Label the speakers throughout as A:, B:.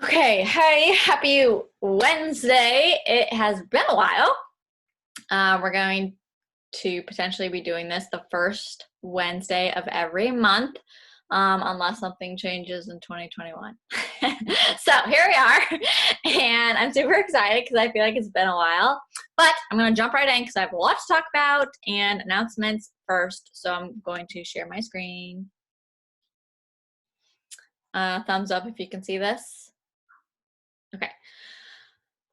A: Okay, hey, happy Wednesday. It has been a while. We're going to potentially be doing this the first Wednesday of every month, unless something changes in 2021. So here we are, and I'm super excited because I feel like it's been a while. But I'm going to jump right in because I have a lot to talk about and announcements first. So I'm going to share my screen. Thumbs up if you can see this. Okay.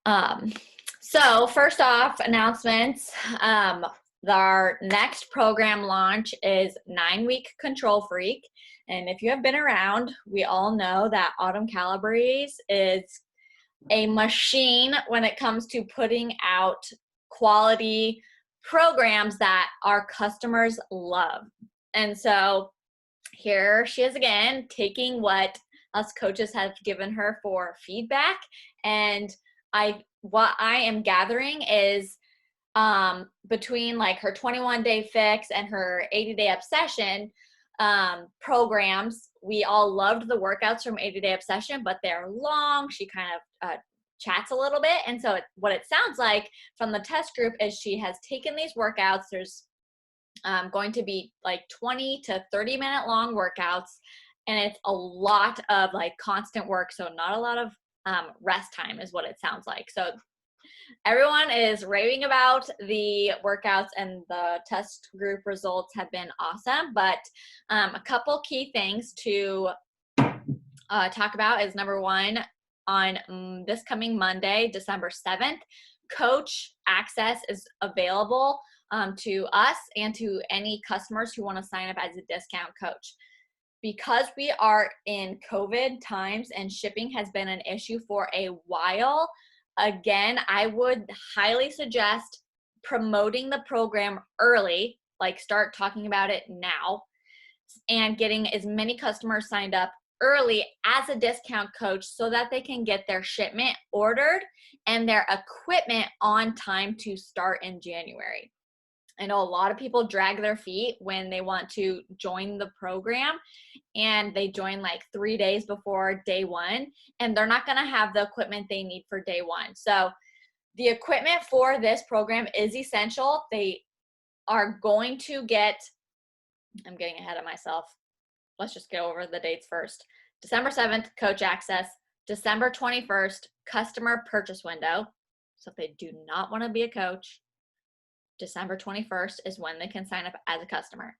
A: Um, so first off, announcements. Our next program launch is 9-week Control Freak. And if you have been around, we all know that Autumn Calabrese is a machine when it comes to putting out quality programs that our customers love. And so here she is again, taking what us coaches have given her for feedback. And what I am gathering is between like her 21-day fix and her 80-day obsession programs, we all loved the workouts from 80-day obsession, but they're long. She kind of chats a little bit. And so what it sounds like from the test group is she has taken these workouts. There's going to be like 20 to 30-minute long workouts, and it's a lot of like constant work, so not a lot of rest time is what it sounds like. So everyone is raving about the workouts, and the test group results have been awesome. But a couple key things to talk about is number one, on this coming Monday, December 7th, coach access is available to us and to any customers who want to sign up as a discount coach. Because we are in COVID times and shipping has been an issue for a while, again, I would highly suggest promoting the program early, like start talking about it now, and getting as many customers signed up early as a discount coach so that they can get their shipment ordered and their equipment on time to start in January. I know a lot of people drag their feet when they want to join the program, and they join like 3 days before day one, and they're not going to have the equipment they need for day one. So the equipment for this program is essential. They are going to get, I'm getting ahead of myself. Let's just get over the dates first. December 7th, coach access. December 21st, customer purchase window. So if they do not want to be a coach, December 21st is when they can sign up as a customer.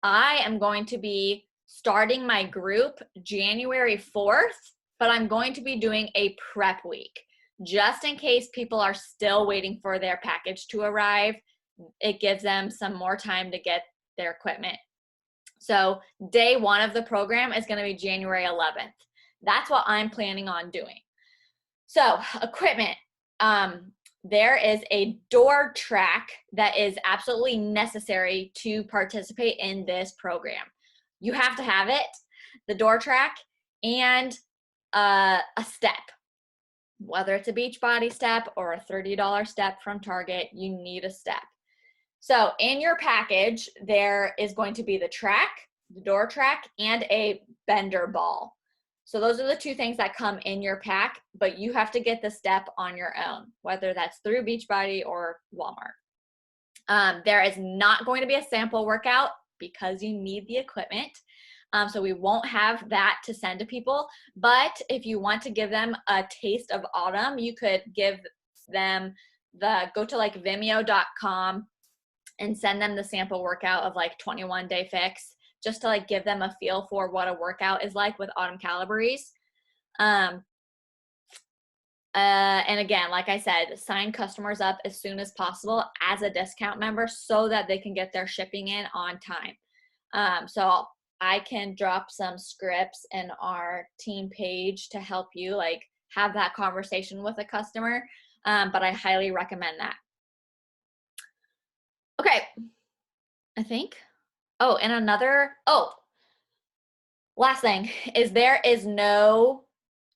A: I am going to be starting my group January 4th, but I'm going to be doing a prep week just in case people are still waiting for their package to arrive. It gives them some more time to get their equipment. So day one of the program is going to be January 11th. That's what I'm planning on doing. So equipment, there is a door track that is absolutely necessary to participate in this program. You have to have it, the door track, and a step. Whether it's a Beachbody step or a $30 step from Target, you need a step. So in your package, there is going to be the track, the door track, and a bender ball. So those are the two things that come in your pack, but you have to get the step on your own, whether that's through Beachbody or Walmart. There is not going to be a sample workout because you need the equipment. So we won't have that to send to people. But if you want to give them a taste of autumn, you could give them go to like vimeo.com and send them the sample workout of like 21-day fix, just to like give them a feel for what a workout is like with Autumn Calabrese. And again, like I said, sign customers up as soon as possible as a discount member so that they can get their shipping in on time. So I can drop some scripts in our team page to help you like have that conversation with a customer. But I highly recommend that. Okay, I think. Oh, and last thing is there is no,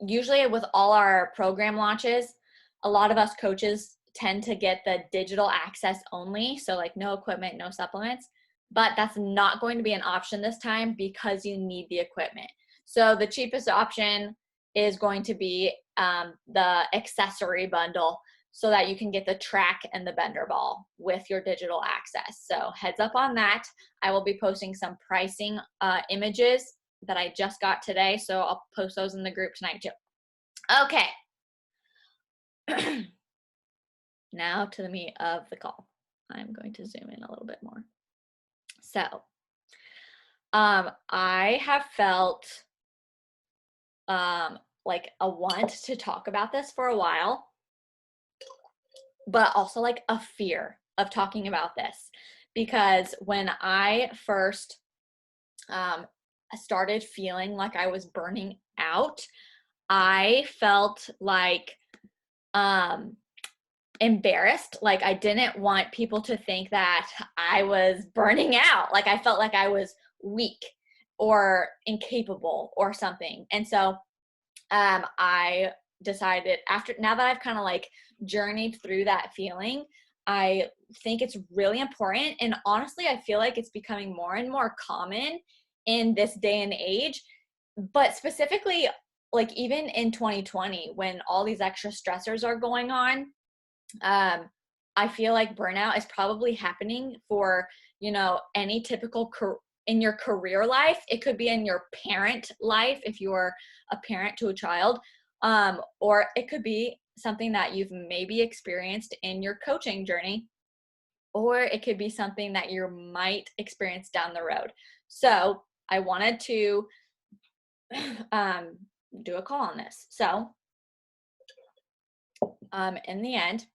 A: usually with all our program launches, a lot of us coaches tend to get the digital access only. So like no equipment, no supplements, but that's not going to be an option this time because you need the equipment. So the cheapest option is going to be the accessory bundle, so that you can get the track and the bender ball with your digital access. So heads up on that. I will be posting some pricing images that I just got today, so I'll post those in the group tonight too. Okay. Now to the meat of the call. I'm going to zoom in a little bit more. So I have felt like a want to talk about this for a while, but also like a fear of talking about this, because when I first started feeling like I was burning out, I felt like embarrassed. Like I didn't want people to think that I was burning out. Like I felt like I was weak or incapable or something. And so I decided, now that I've kind of like journeyed through that feeling, I think it's really important. And honestly, I feel like it's becoming more and more common in this day and age, but specifically like even in 2020, when all these extra stressors are going on, I feel like burnout is probably happening for, any typical in your career life. It could be in your parent life if you're a parent to a child, or it could be something that you've maybe experienced in your coaching journey, or it could be something that you might experience down the road. So I wanted to do a call on this. So in the end,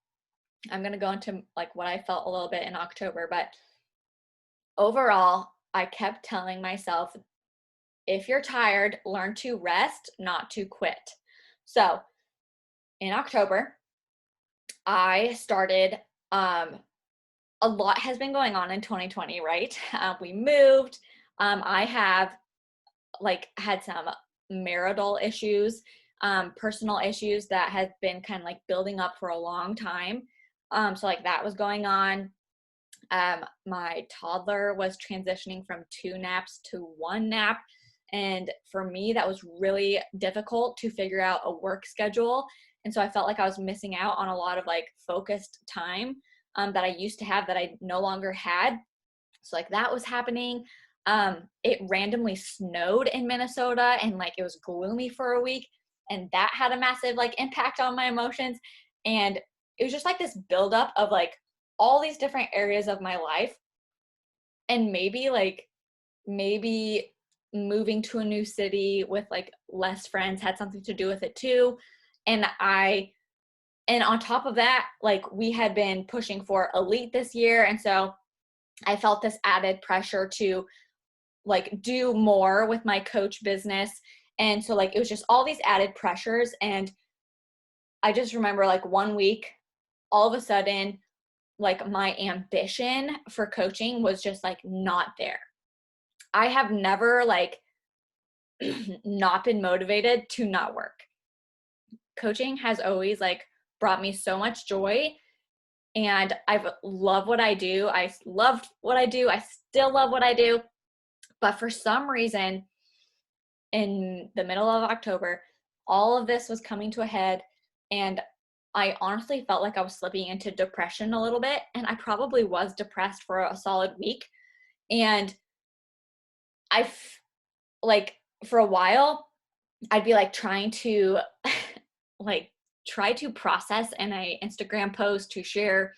A: I'm going to go into like what I felt a little bit in October, but overall, I kept telling myself, if you're tired, learn to rest, not to quit. So in October, I started, a lot has been going on in 2020, right? We moved. I have like had some marital issues, personal issues that have been kind of like building up for a long time. So like that was going on. My toddler was transitioning from 2 naps to 1 nap. And for me, that was really difficult to figure out a work schedule. And so I felt like I was missing out on a lot of like focused time that I used to have that I no longer had. So like that was happening. It randomly snowed in Minnesota and like it was gloomy for a week. And that had a massive like impact on my emotions. And it was just like this buildup of like all these different areas of my life. And maybe moving to a new city with like less friends had something to do with it too. And on top of that, like we had been pushing for elite this year. And so I felt this added pressure to like do more with my coach business. And so like it was just all these added pressures. And I just remember like one week, all of a sudden, like my ambition for coaching was just like not there. I have never like not been motivated to not work. Coaching has always like brought me so much joy, and I've loved what I do. I loved what I do. I still love what I do. But for some reason, in the middle of October, all of this was coming to a head, and I honestly felt like I was slipping into depression a little bit, and I probably was depressed for a solid week. And like for a while, I'd be like trying to try to process in a Instagram post to share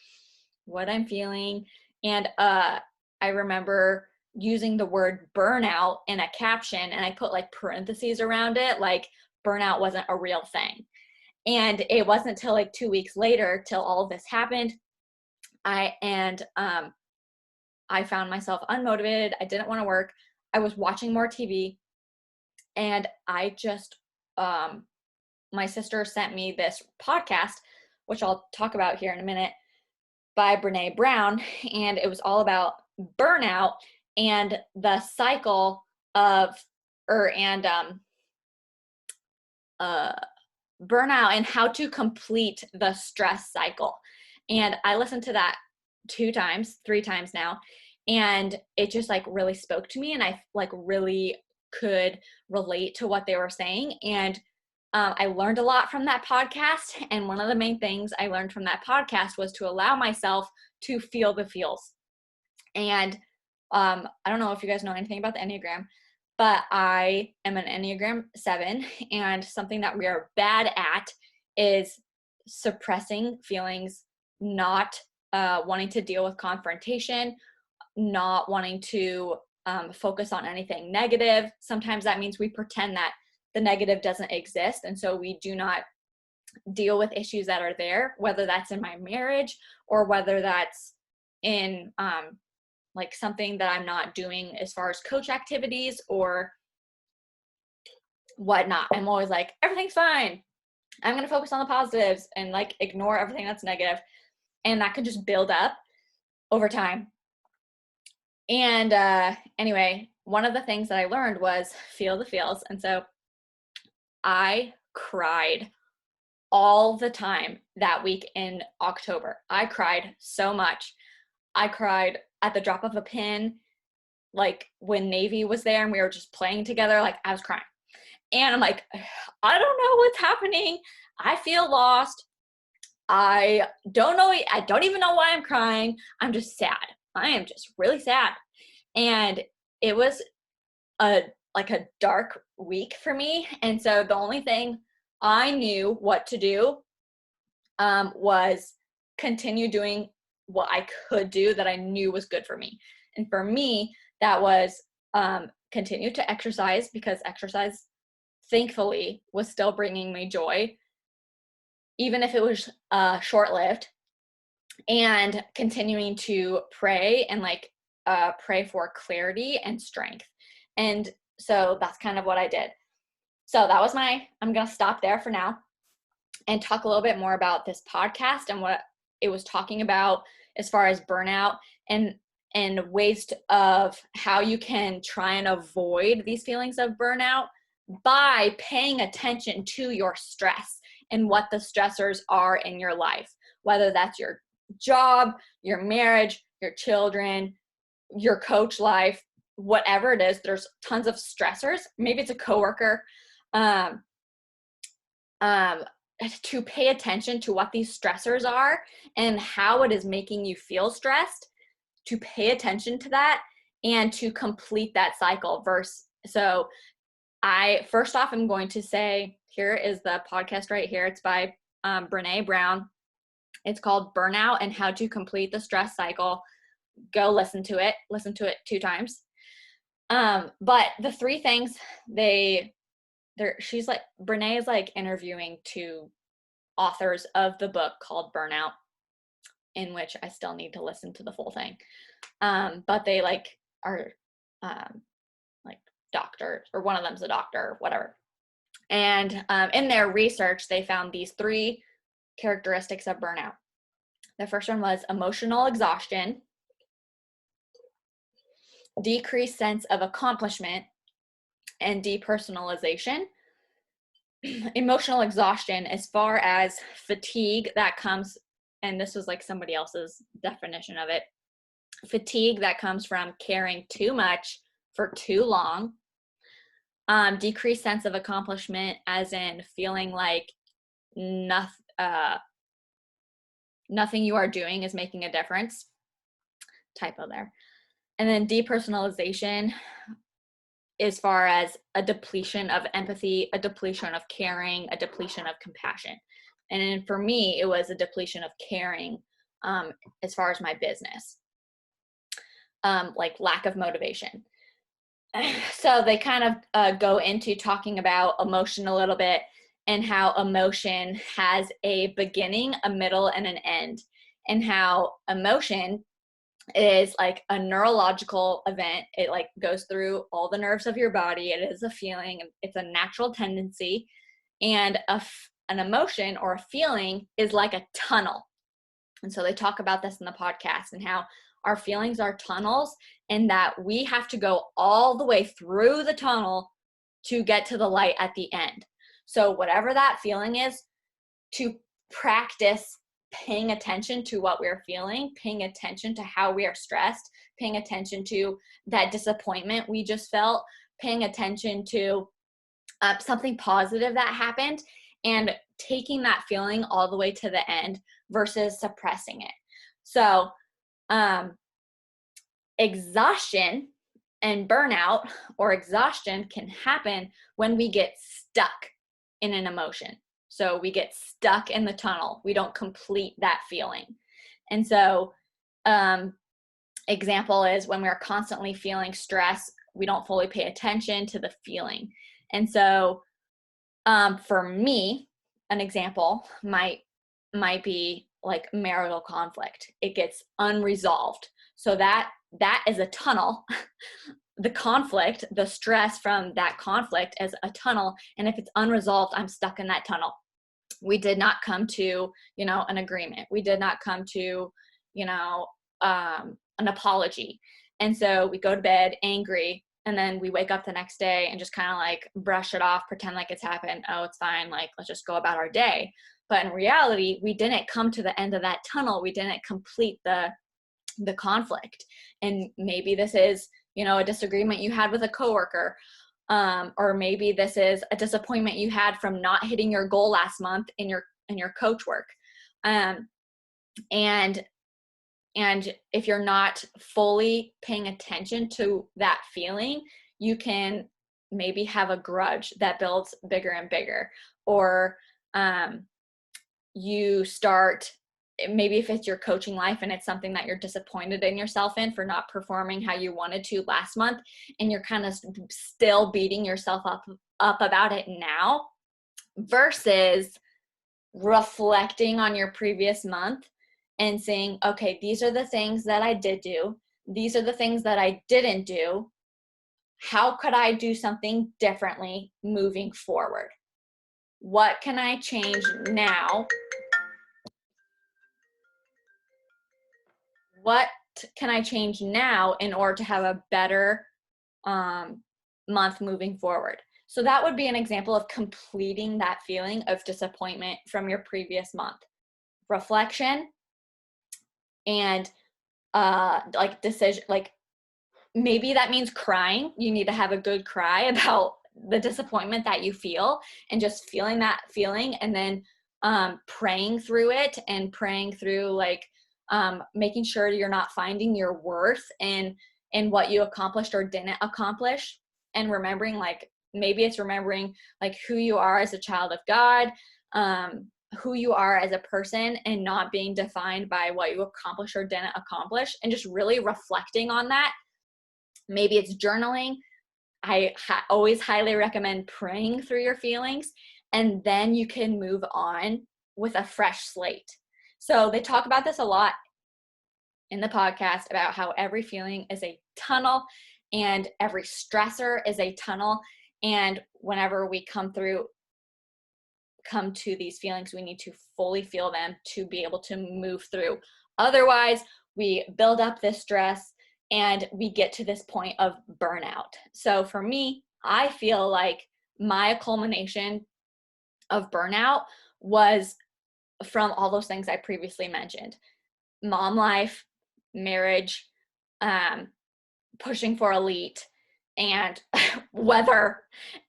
A: what I'm feeling. And I remember using the word burnout in a caption, and I put like parentheses around it, like burnout wasn't a real thing. And it wasn't until like 2 weeks later till all of this happened. I found myself unmotivated. I didn't want to work. I was watching more TV, and I just, my sister sent me this podcast, which I'll talk about here in a minute, by Brene Brown. And it was all about burnout and the cycle of, burnout and how to complete the stress cycle. And I listened to that 3 times now. And it just like really spoke to me, and I like really could relate to what they were saying. And I learned a lot from that podcast. And one of the main things I learned from that podcast was to allow myself to feel the feels. And I don't know if you guys know anything about the Enneagram, but I am an Enneagram 7, and something that we are bad at is suppressing feelings, not wanting to deal with confrontation, not wanting to focus on anything negative. Sometimes that means we pretend that the negative doesn't exist, and so we do not deal with issues that are there, whether that's in my marriage or whether that's in like something that I'm not doing as far as coach activities or whatnot. I'm always like, everything's fine. I'm going to focus on the positives and like ignore everything that's negative. And that can just build up over time. And anyway, one of the things that I learned was feel the feels. And so I cried all the time that week in October. I cried so much. I cried at the drop of a pin, like when Navy was there and we were just playing together, like I was crying. And I'm like, I don't know what's happening. I feel lost. I don't know. I don't even know why I'm crying. I'm just sad. I am just really sad. And it was a dark week for me. And so the only thing I knew what to do was continue doing what I could do that I knew was good for me. And for me, that was continue to exercise, because exercise, thankfully, was still bringing me joy, even if it was short-lived, and continuing to pray and pray for clarity and strength. And so that's kind of what I did. So that was I'm going to stop there for now and talk a little bit more about this podcast and what it was talking about as far as burnout and ways of how you can try and avoid these feelings of burnout by paying attention to your stress and what the stressors are in your life, whether that's your job, your marriage, your children, your coach life, whatever it is. There's tons of stressors. Maybe it's a coworker. To pay attention to what these stressors are and how it is making you feel stressed, to pay attention to that and to complete that cycle. So first off, I'm going to say, here is the podcast right here. It's by Brene Brown. It's called Burnout and How to Complete the Stress Cycle. Go listen to it 2 times. But the 3 things Brene is like interviewing 2 authors of the book called Burnout, in which I still need to listen to the full thing. But they are doctors, or one of them's a doctor or whatever. And in their research, they found these 3 characteristics of burnout. The first one was emotional exhaustion, decreased sense of accomplishment, and depersonalization. Emotional exhaustion, as far as fatigue that comes, and this was like somebody else's definition of it, fatigue that comes from caring too much for too long. Decreased sense of accomplishment, as in feeling like nothing you are doing is making a difference. Typo there. And then depersonalization, as far as a depletion of empathy, a depletion of caring, a depletion of compassion. And then for me, it was a depletion of caring as far as my business, lack of motivation. So they kind of go into talking about emotion a little bit, and how emotion has a beginning, a middle, and an end, and how emotion is like a neurological event. It goes through all the nerves of your body. It is a feeling. It's a natural tendency. And an emotion or a feeling is like a tunnel. And so they talk about this in the podcast, and how our feelings are tunnels, and that we have to go all the way through the tunnel to get to the light at the end. So whatever that feeling is, to practice paying attention to what we're feeling, paying attention to how we are stressed, paying attention to that disappointment we just felt, paying attention to something positive that happened, and taking that feeling all the way to the end versus suppressing it. So exhaustion and burnout or exhaustion can happen when we get stuck in an emotion. So we get stuck in the tunnel. We don't complete that feeling. And so example is when we're constantly feeling stress, we don't fully pay attention to the feeling. And so for me, an example might be like marital conflict. It gets unresolved. So that is a tunnel. The conflict, the stress from that conflict is a tunnel. And if it's unresolved, I'm stuck in that tunnel. We did not come to, an agreement. We did not come to, an apology. And so we go to bed angry, and then we wake up the next day and just kind of like brush it off, pretend like it's happened. Oh, it's fine. Like, let's just go about our day. But in reality, we didn't come to the end of that tunnel. We didn't complete the conflict. And maybe this is, a disagreement you had with a coworker. Or maybe this is a disappointment you had from not hitting your goal last month in your coach work. And if you're not fully paying attention to that feeling, you can maybe have a grudge that builds bigger and bigger. Or you start, maybe if it's your coaching life and it's something that you're disappointed in yourself in for not performing how you wanted to last month, and you're kind of still beating yourself up about it now, versus reflecting on your previous month and saying, okay, these are the things that I did do. These are the things that I didn't do. How could I do something differently moving forward? What can I change now? What can I change now in order to have a better month moving forward? So that would be an example of completing that feeling of disappointment from your previous month. Reflection and decision, like maybe that means crying. You need to have a good cry about the disappointment that you feel, and just feeling that feeling, and then praying through it, and praying through making sure you're not finding your worth in what you accomplished or didn't accomplish, and remembering maybe it's remembering who you are as a child of God, who you are as a person, and not being defined by what you accomplished or didn't accomplish, and just really reflecting on that. Maybe it's journaling. I always highly recommend praying through your feelings, and then you can move on with a fresh slate. So they talk about this a lot in the podcast about how every feeling is a tunnel and every stressor is a tunnel. And whenever we come to these feelings, we need to fully feel them to be able to move through. Otherwise, we build up this stress and we get to this point of burnout. So for me, I feel like my culmination of burnout was from all those things I previously mentioned: mom life, marriage, pushing for elite, and weather,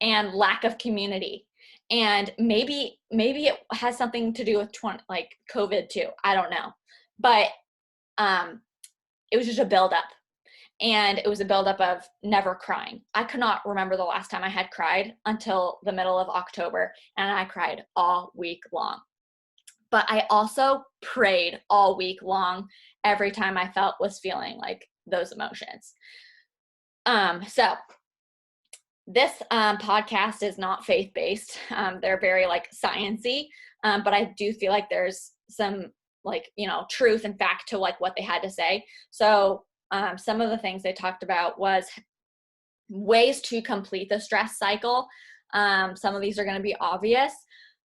A: and lack of community. And maybe it has something to do with COVID too. I don't know. But it was just a buildup. And it was a buildup of never crying. I could not remember the last time I had cried until the middle of October, and I cried all week long. But I also prayed all week long every time I was feeling those emotions. So this podcast is not faith-based. They're very science-y, but I do feel like there's some truth and fact to what they had to say. So some of the things they talked about was ways to complete the stress cycle. Some of these are going to be obvious,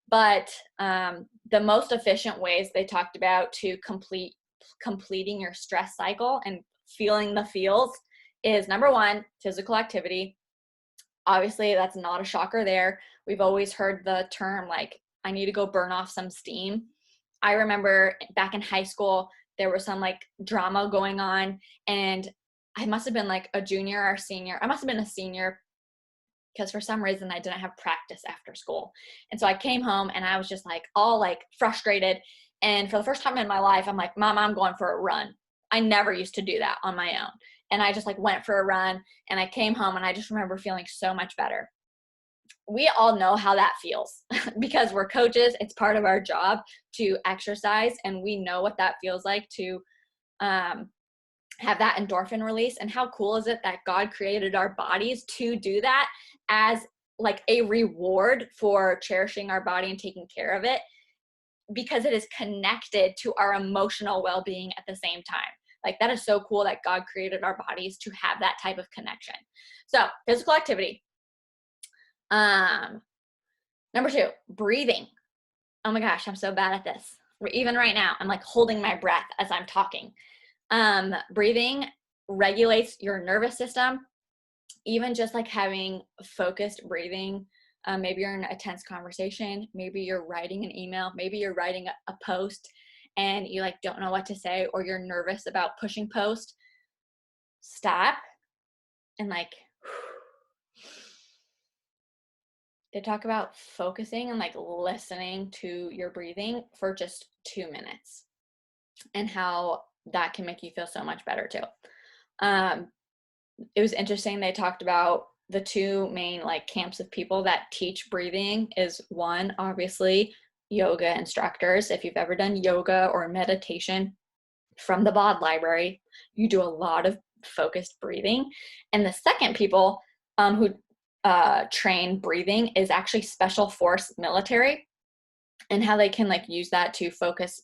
A: but the most efficient ways they talked about to completing your stress cycle and feeling the feels is, number one, physical activity. Obviously, that's not a shocker there. We've always heard the term I need to go burn off some steam. I remember back in high school, there was some drama going on, and I must have been a junior or senior. I must have been a senior, because for some reason I didn't have practice after school. And so I came home and I was just like all like frustrated. And for the first time in my life, I'm like, Mom, I'm going for a run. I never used to do that on my own. And I just like went for a run and I came home and I just remember feeling so much better. We all know how that feels because we're coaches. It's part of our job to exercise, and we know what that feels like to have that endorphin release. And how cool is it that God created our bodies to do that as like a reward for cherishing our body and taking care of it, because it is connected to our emotional well-being at the same time. Like, that is so cool that God created our bodies to have that type of connection. So physical activity. Number 2, breathing. Oh my gosh, I'm so bad at this. Even right now, I'm like holding my breath as I'm talking. Breathing regulates your nervous system. Even just like having focused breathing. Maybe you're in a tense conversation. Maybe you're writing an email. Maybe you're writing a post and you like don't know what to say, or you're nervous about pushing post. Stop and like, they talk about focusing and like listening to your breathing for just 2 minutes and how that can make you feel so much better too. It was interesting. They talked about the 2 main like camps of people that teach breathing is, one, obviously yoga instructors. If you've ever done yoga or meditation from the Bod Library, you do a lot of focused breathing. And the second people who train breathing is actually special force military, and how they can like use that to focus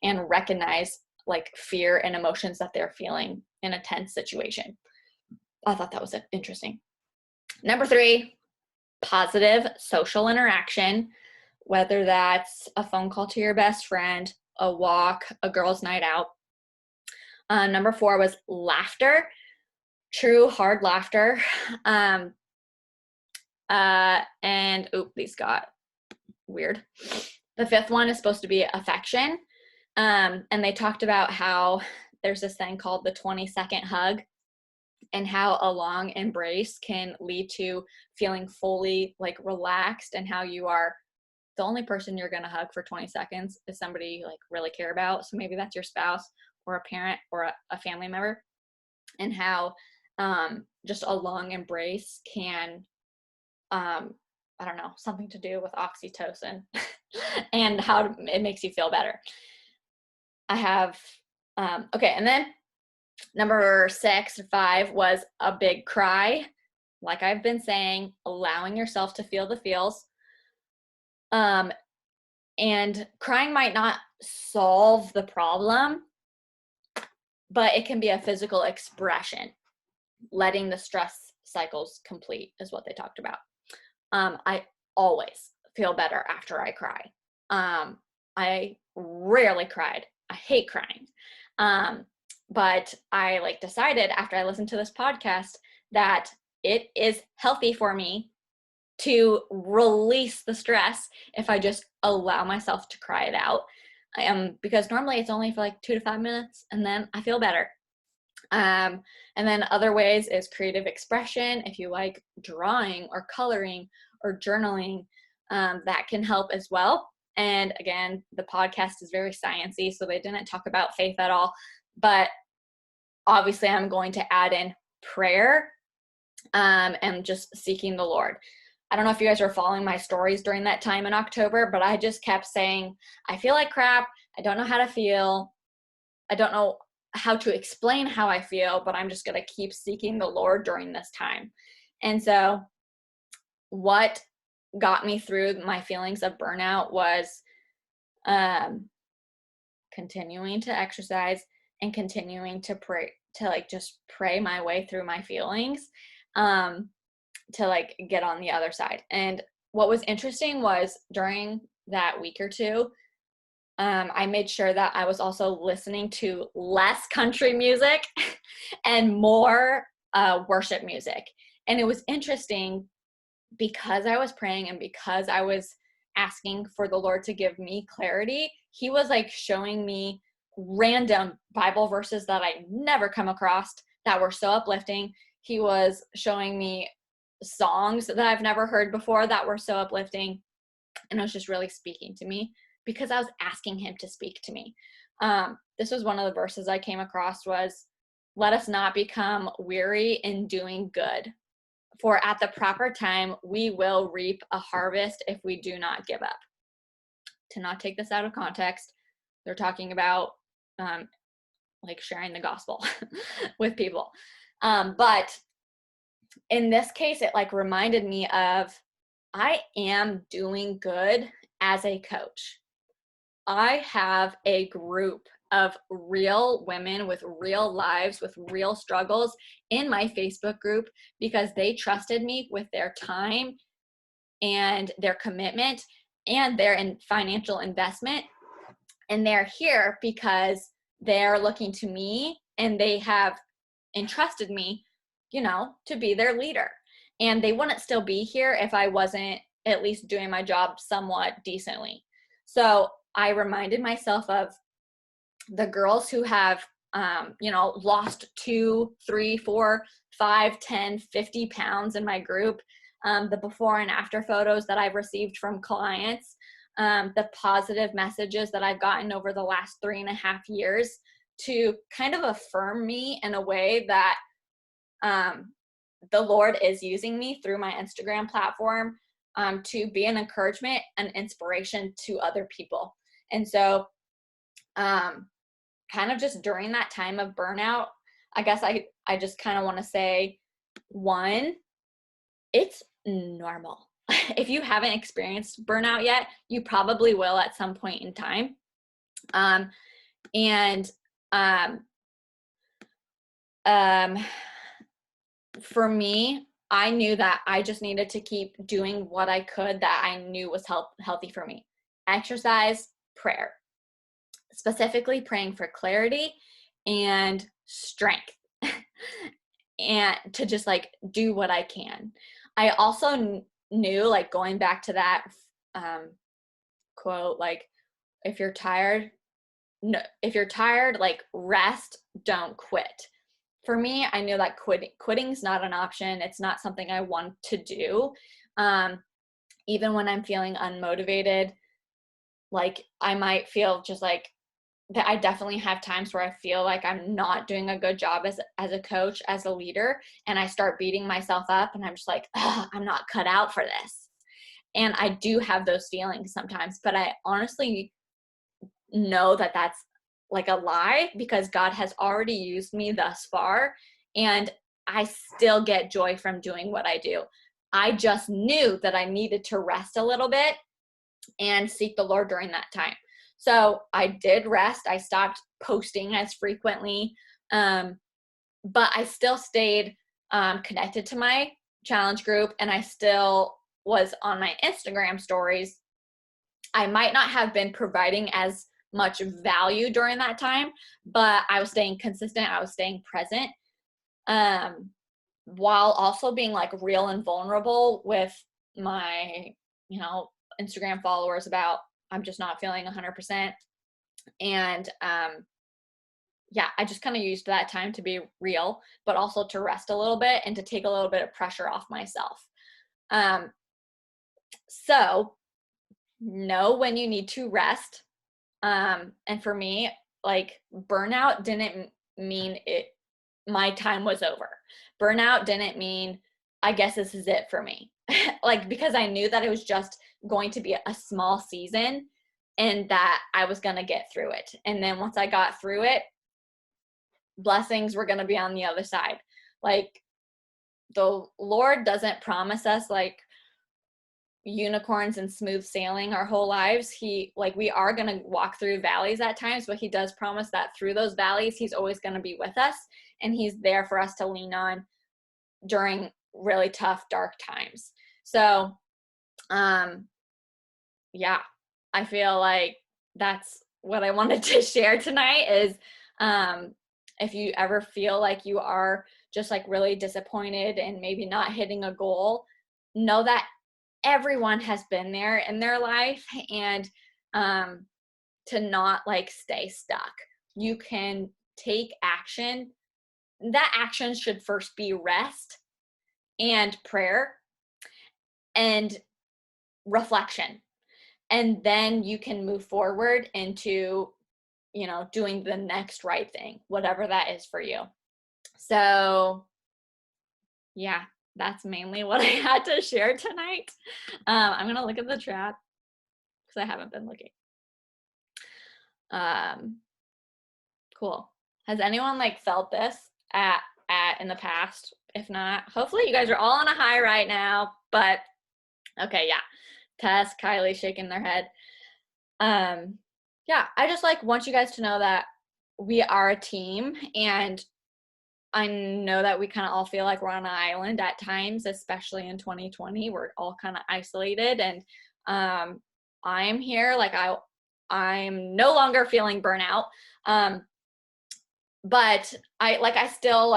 A: and recognize like fear and emotions that they're feeling in a tense situation. I thought that was interesting. Number 3, positive social interaction, whether that's a phone call to your best friend, a walk, a girls' night out. Number 4 was laughter, true hard laughter. And these got weird. The 5th one is supposed to be affection. And they talked about how there's this thing called the 20-second hug, and how a long embrace can lead to feeling fully like relaxed, and how you are the only person you're going to hug for 20 seconds is somebody you like really care about. So maybe that's your spouse or a parent or a family member, and how just a long embrace can, I don't know, something to do with oxytocin and how it makes you feel better. I have, okay. And then number 6 or 5 was a big cry. Like I've been saying, allowing yourself to feel the feels. And crying might not solve the problem, but it can be a physical expression. Letting the stress cycles complete is what they talked about. I always feel better after I cry. I rarely cried. I hate crying. But I like decided after I listened to this podcast that it is healthy for me to release the stress if I just allow myself to cry it out. Because normally it's only for like 2 to 5 minutes and then I feel better. And then other ways is creative expression. If you like drawing or coloring or journaling, that can help as well. And again, the podcast is very sciencey, so they didn't talk about faith at all. But obviously I'm going to add in prayer and just seeking the Lord. I don't know if you guys were following my stories during that time in October, but I just kept saying, I feel like crap. I don't know how to feel. I don't know how to explain how I feel, but I'm just going to keep seeking the Lord during this time. And so what got me through my feelings of burnout was continuing to exercise and continuing to pray, to like just pray my way through my feelings, to like get on the other side. And what was interesting was during that week or 2, I made sure that I was also listening to less country music and more worship music. And it was interesting because I was praying and because I was asking for the Lord to give me clarity. He was like showing me random Bible verses that I never come across that were so uplifting. He was showing me songs that I've never heard before that were so uplifting. And it was just really speaking to me because I was asking him to speak to me. This was one of the verses I came across was, let us not become weary in doing good, for at the proper time we will reap a harvest if we do not give up. To not take this out of context, they're talking about like sharing the gospel with people. But in this case, it like reminded me of, I am doing good as a coach. I have a group of real women with real lives, with real struggles in my Facebook group because they trusted me with their time and their commitment and their financial investment. And they're here because they're looking to me and they have entrusted me, you know, to be their leader. And they wouldn't still be here if I wasn't at least doing my job somewhat decently. So I reminded myself of the girls who have, you know, lost 2, 3, 4, 5, 10, 50 pounds in my group, the before and after photos that I've received from clients, the positive messages that I've gotten over the last 3.5 years to kind of affirm me in a way that the Lord is using me through my Instagram platform to be an encouragement and inspiration to other people. And so kind of just during that time of burnout, I guess I just kind of want to say, one, it's normal. If you haven't experienced burnout yet, you probably will at some point in time. For me, I knew that I just needed to keep doing what I could that I knew was healthy for me. Exercise, prayer. Specifically praying for clarity and strength and to just like do what I can. I also knew, like going back to that quote, like if you're tired, like rest, don't quit. For me, I knew that quitting's not an option. It's not something I want to do. Even when I'm feeling unmotivated, like I might feel just like that. I definitely have times where I feel like I'm not doing a good job as a coach, as a leader, and I start beating myself up and I'm just like, I'm not cut out for this. And I do have those feelings sometimes, but I honestly know that that's like a lie because God has already used me thus far and I still get joy from doing what I do. I just knew that I needed to rest a little bit and seek the Lord during that time. So I did rest. I stopped posting as frequently, but I still stayed connected to my challenge group and I still was on my Instagram stories. I might not have been providing as much value during that time, but I was staying consistent. I was staying present, while also being like real and vulnerable with my, you know, Instagram followers about I'm just not feeling 100%. And yeah, I just kind of used that time to be real, but also to rest a little bit and to take a little bit of pressure off myself. So know when you need to rest. And for me, like burnout didn't mean my time was over. Burnout didn't mean, I guess this is it for me. Like, because I knew that it was just going to be a small season and that I was going to get through it. And then once I got through it, blessings were going to be on the other side. Like, the Lord doesn't promise us like unicorns and smooth sailing our whole lives. We are going to walk through valleys at times, but he does promise that through those valleys, he's always going to be with us and he's there for us to lean on during really tough, dark times. So, yeah, I feel like that's what I wanted to share tonight is, if you ever feel like you are just like really disappointed and maybe not hitting a goal, know that everyone has been there in their life, and to not like stay stuck. You can take action. That action should first be rest, and prayer and reflection. And then you can move forward into, doing the next right thing, whatever that is for you. So yeah, that's mainly what I had to share tonight. I'm going to look at the chat because I haven't been looking. Cool. Has anyone felt this at in the past? If not, hopefully you guys are all on a high right now, but okay, yeah. Tess, Kylie shaking their head. Yeah, I just want you guys to know that we are a team, and I know that we kind of all feel like we're on an island at times, especially in 2020. We're all kind of isolated, and I'm here. I'm no longer feeling burnout, but I still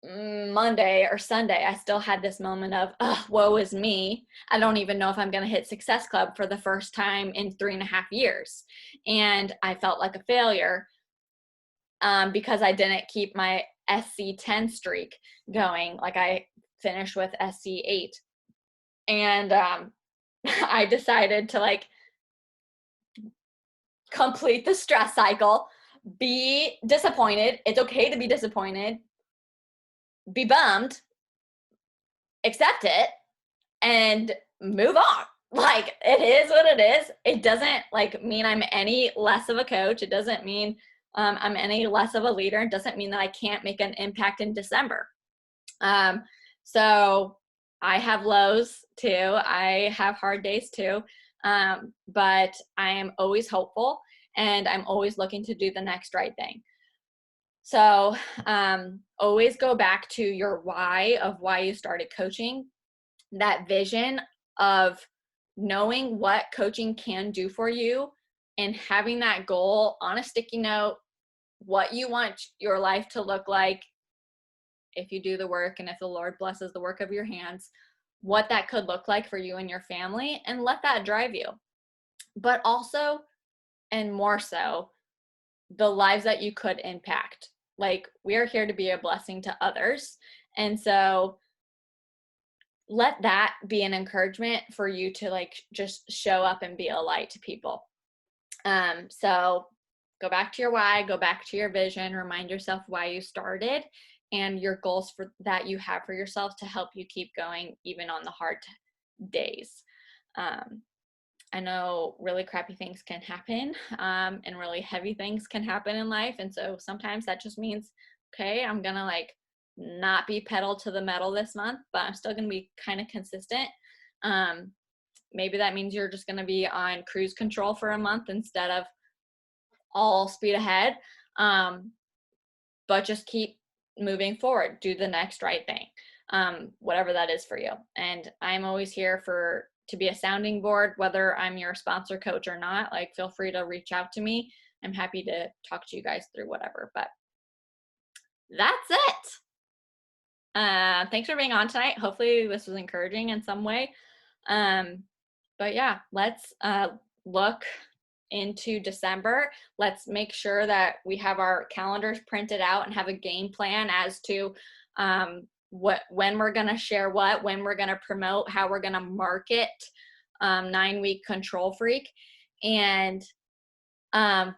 A: Monday or Sunday, I still had this moment of, woe is me. I don't even know if I'm going to hit Success Club for the first time in 3.5 years. And I felt like a failure because I didn't keep my SC10 streak going. I finished with SC8. And I decided to complete the stress cycle, be disappointed. It's okay to be disappointed. Be bummed, accept it, and move on. It is what it is. It doesn't mean I'm any less of a coach. It doesn't mean I'm any less of a leader. It doesn't mean that I can't make an impact in December. So I have lows too. I have hard days too. But I am always hopeful, and I'm always looking to do the next right thing. So always go back to your why of why you started coaching, that vision of knowing what coaching can do for you, and having that goal on a sticky note, what you want your life to look like if you do the work, and if the Lord blesses the work of your hands, what that could look like for you and your family, and let that drive you. But also, and more so, the lives that you could impact. We are here to be a blessing to others. And so let that be an encouragement for you to just show up and be a light to people. So go back to your why, go back to your vision, remind yourself why you started and your goals that you have for yourself to help you keep going even on the hard days. I know really crappy things can happen, and really heavy things can happen in life. And so sometimes that just means, okay, I'm going to not be pedal to the metal this month, but I'm still going to be kind of consistent. Maybe that means you're just going to be on cruise control for a month instead of all speed ahead. But just keep moving forward, do the next right thing, whatever that is for you. And I'm always here to be a sounding board, whether I'm your sponsor coach or not. Feel free to reach out to me. I'm happy to talk to you guys through whatever, but that's it. Thanks for being on tonight. Hopefully this was encouraging in some way. But yeah, let's look into December. Let's make sure that we have our calendars printed out and have a game plan as to when we're going to share what, when we're going to promote, how we're going to market 9-week Control Freak, and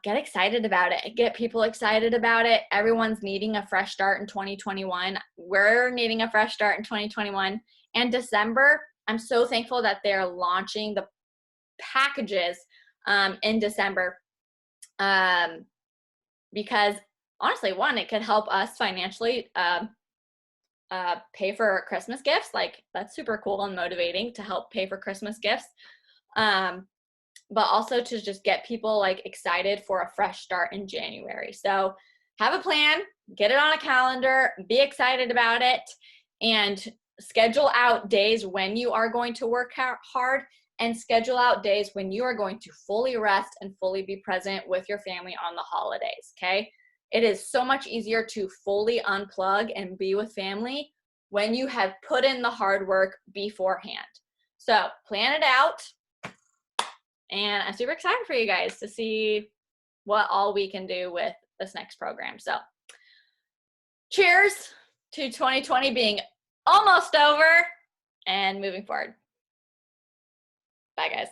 A: get excited about it. Get people excited about it. Everyone's needing a fresh start in 2021. We're needing a fresh start in 2021. And December, I'm so thankful that they're launching the packages in December, because honestly, one, it could help us financially pay for Christmas gifts. That's super cool and motivating to help pay for Christmas gifts. But also to just get people excited for a fresh start in January. So have a plan, get it on a calendar, be excited about it, and schedule out days when you are going to work hard, and schedule out days when you are going to fully rest and fully be present with your family on the holidays, okay? It is so much easier to fully unplug and be with family when you have put in the hard work beforehand. So plan it out. And I'm super excited for you guys to see what all we can do with this next program. So cheers to 2020 being almost over and moving forward. Bye, guys.